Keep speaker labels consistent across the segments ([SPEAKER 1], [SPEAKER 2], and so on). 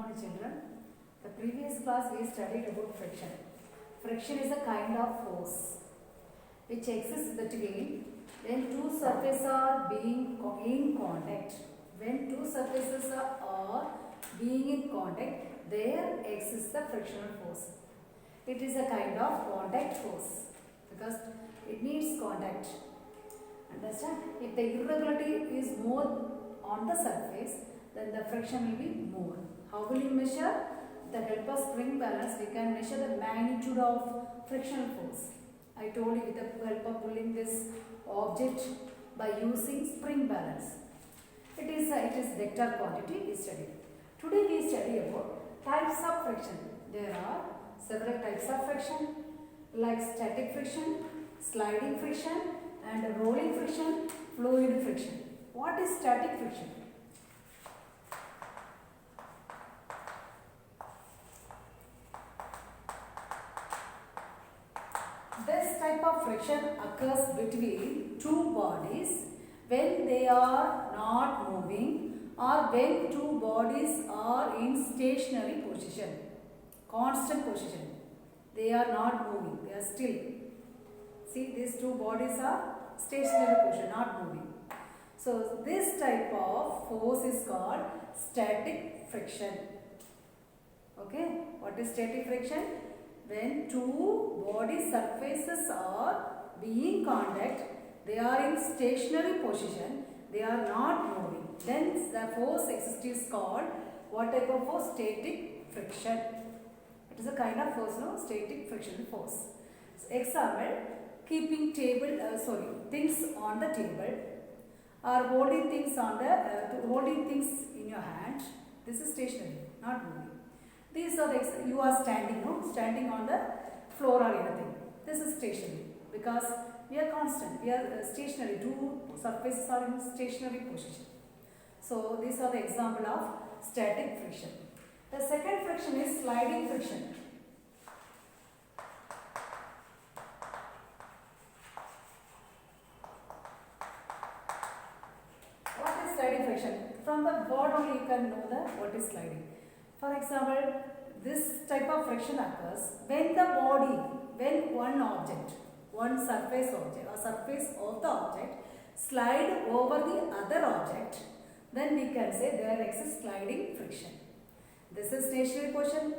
[SPEAKER 1] morning children. The previous class we studied about friction. Friction is a kind of force which exists between when two surfaces are being in contact. When two surfaces are being in contact, there exists the frictional force. It is a kind of contact force because it needs contact. Understand? If the irregularity is more on the surface, then the friction will be more. How will you measure? With the help of spring balance, we can measure the magnitude of frictional force. I told you with the help of pulling this object by using spring balance. It is vector quantity we studied. Today we study about types of friction. There are several types of friction like static friction, sliding friction and rolling friction, fluid friction. What is static friction? This type of friction occurs between two bodies when they are not moving or when two bodies are in stationary position, constant position. They are not moving, they are still. See, these two bodies are stationary position, not moving. So, this type of force is called static friction. Okay, what is static friction? When two body surfaces are being contact, they are in stationary position, they are not moving. Then the force exists is called what type of force? Static friction. It is a kind of force, no? Static friction force. So, example, keeping things on the table or holding things on the holding things in your hand. This is stationary, not moving. These are the you are standing, no? Standing on the floor or anything. This is stationary because we are constant. We are stationary. Two surfaces are in stationary position. So these are the example of static friction. The second friction is sliding friction. What is sliding friction? From the word only you can know what is sliding. For example, this type of friction occurs when one object, one surface object or surface of the object slide over the other object, then we can say there exists sliding friction. This is stationary position,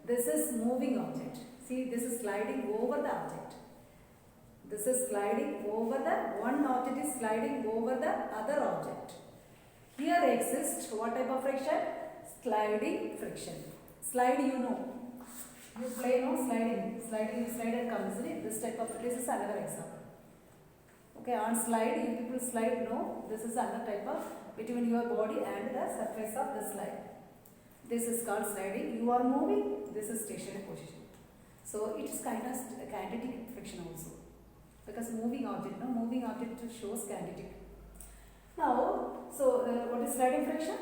[SPEAKER 1] this is moving object. See, this is sliding over the object. This is sliding over one object is sliding over the other object. Here exists what type of friction? Sliding friction. Slide, you know. You play no sliding. Slide comes in. This type of, this is another example. Okay, on slide, you people slide, no. This is another type of between your body and the surface of the slide. This is called sliding. You are moving. This is stationary position. So it is kind of kinetic friction also. Because moving object, no, moving object shows kinetic. Now, so what is sliding friction?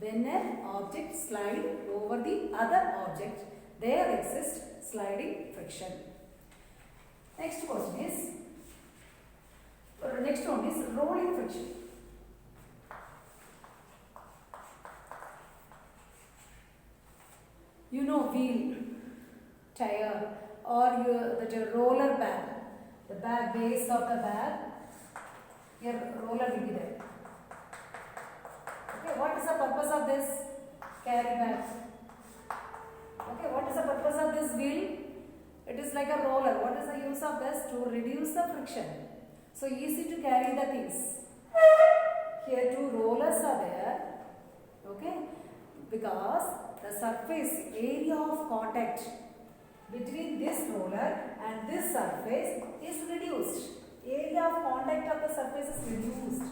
[SPEAKER 1] When an object slides over the other object, there exists sliding friction. Next question is, next one is rolling friction. You know wheel, tire or the roller bag, the bag base of the bag, here roller will be there. Okay, what is the purpose of this carry bag? Okay, what is the purpose of this wheel? It is like a roller. What is the use of this? To reduce the friction. So easy to carry the things. Here two rollers are there. Okay, because the surface area of contact between this roller and this surface is reduced. Area of contact of the surface is reduced.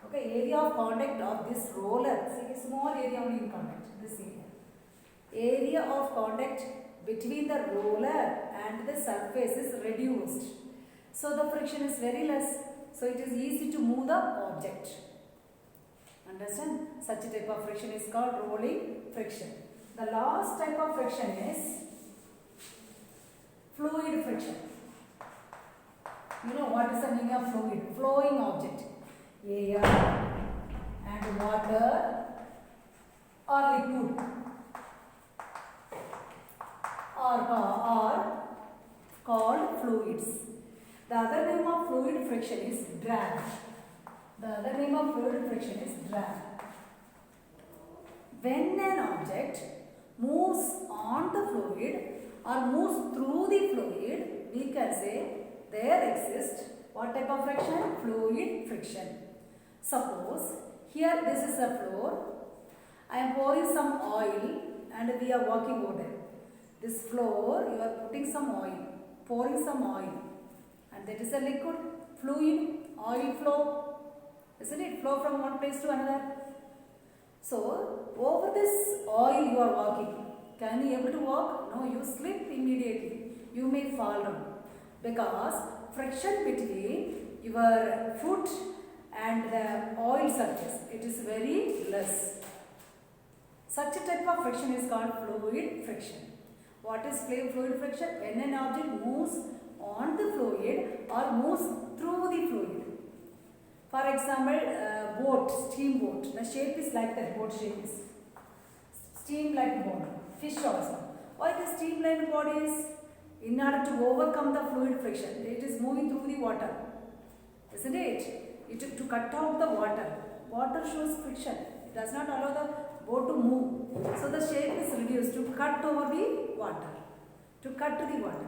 [SPEAKER 1] Okay, area of contact of this roller, see, small area only in contact, this area. Area of contact between the roller and the surface is reduced. So the friction is very less. So it is easy to move the object. Understand? Such a type of friction is called rolling friction. The last type of friction is fluid friction. You know what is the meaning of fluid? Flowing object. Air, water or liquid are called fluids. The other name of fluid friction is drag. The other name of fluid friction is drag. When an object moves on the fluid or moves through the fluid, we can say there exists what type of friction? Fluid friction. Suppose here this is a floor. I am pouring some oil and we are walking over there. This floor, you are putting some oil, pouring some oil, and that is a liquid, fluid, oil flow, isn't it? Flow from one place to another. So over this oil you are walking. Can you able to walk? No, you slip immediately. You may fall down because friction between your foot and the oil surface, it is very less. Such a type of friction is called fluid friction. What is fluid friction? When an object moves on the fluid or moves through the fluid. For example, boat, steamboat. The shape is like that. Boat shape is steam like body. Fish also. Why the steam like body is? In order to overcome the fluid friction, it is moving through the water, isn't it? To cut out the water. Water shows friction. It does not allow the boat to move. So the shape is reduced to cut over the water. To cut to the water.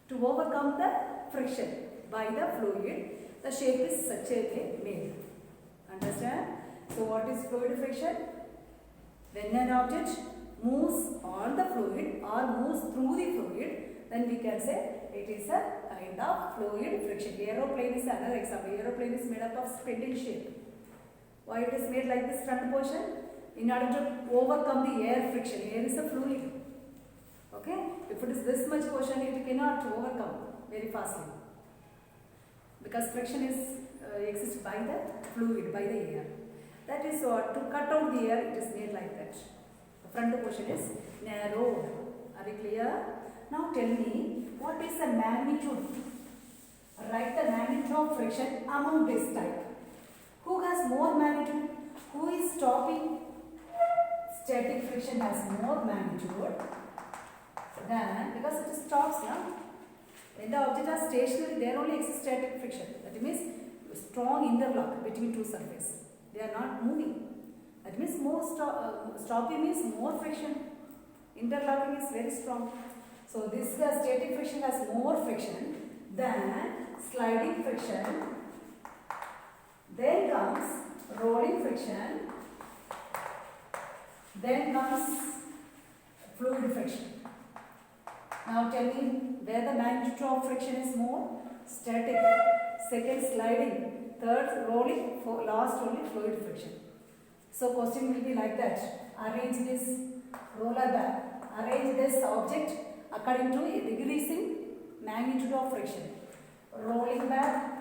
[SPEAKER 1] To overcome the friction by the fluid, the shape is such a way made. Understand? So what is fluid friction? When an object moves on the fluid or moves through the fluid, then we can say it is a kind of fluid friction. Aeroplane is another example. Aeroplane is made up of spindle shape. Why it is made like this front portion? In order to overcome the air friction. Air is a fluid. Okay? If it is this much portion, it cannot overcome very fastly. Because friction is exists by the fluid, by the air. That is what, to cut out the air, it is made like that. The front portion is narrowed. Are you clear? Now tell me, what is the magnitude? Write the magnitude of friction among this type. Who has more magnitude? Who is stopping? Static friction has more magnitude than, because it stops now. When the objects are stationary, there only exists static friction. That means strong interlock between two surfaces. They are not moving. That means more stopping means more friction. Interlocking is very strong. So this static friction has more friction than sliding friction. Then comes rolling friction. Then comes fluid friction. Now tell me where the magnitude of friction is more? Static. Second sliding. Third rolling. Last only fluid friction. So question will be like that. Arrange this roller back. Arrange this object according to a decreasing magnitude of friction. Rolling back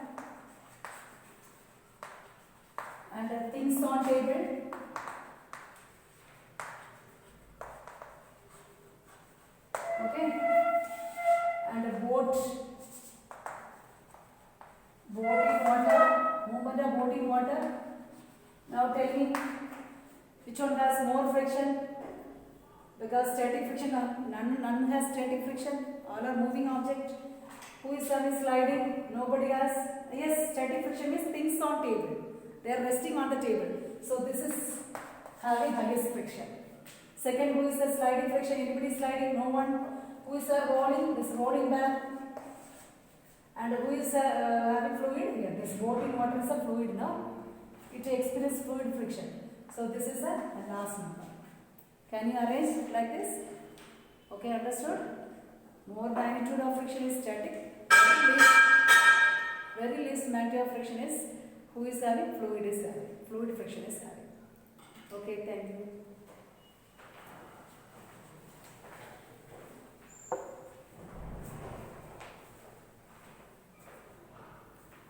[SPEAKER 1] and things on table. Okay, and a boat in water, movement of boat in water. Now tell me which one has more friction? Because static friction, none has static friction. All are moving object. Who is sliding? Nobody has. Yes, static friction means things on table. They are resting on the table. So this is having highest friction. Second, who is the sliding friction? Anybody sliding? No one. Who is rolling? This rolling back. And who is having fluid? Here, this boat in water is a fluid now. It experiences fluid friction. So this is a last number. Can you arrange like this? Okay, understood? More magnitude of friction is static. Very least magnitude of friction is who is having? Fluid is having. Fluid friction is having. Okay, thank you.